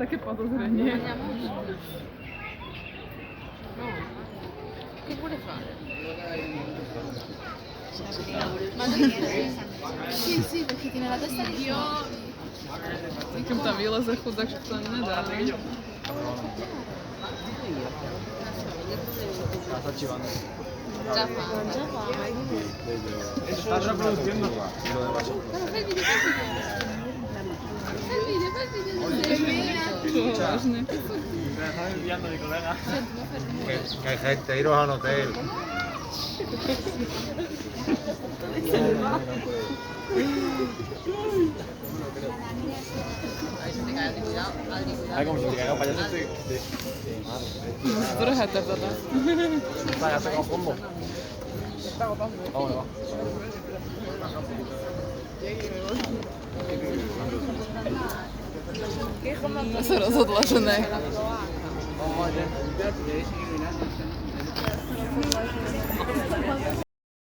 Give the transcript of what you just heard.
takie podozrenie. Che vuole fare? Sì, sì, perché tiene la testa di io. Jakým tam vyleze chudák, že to ani nedá. Ne? Già fa. Sta già produciendo. Fai video, fai video. Fai video, fai video. Čo vážne. Me están enviando mi colega. Que hay gente, iros al hotel. Ay, como si te caiga payaso de Zdrhete teda. Está, ya sacado fondo. Vámonos, va. Ja sa rozhodla, že ne.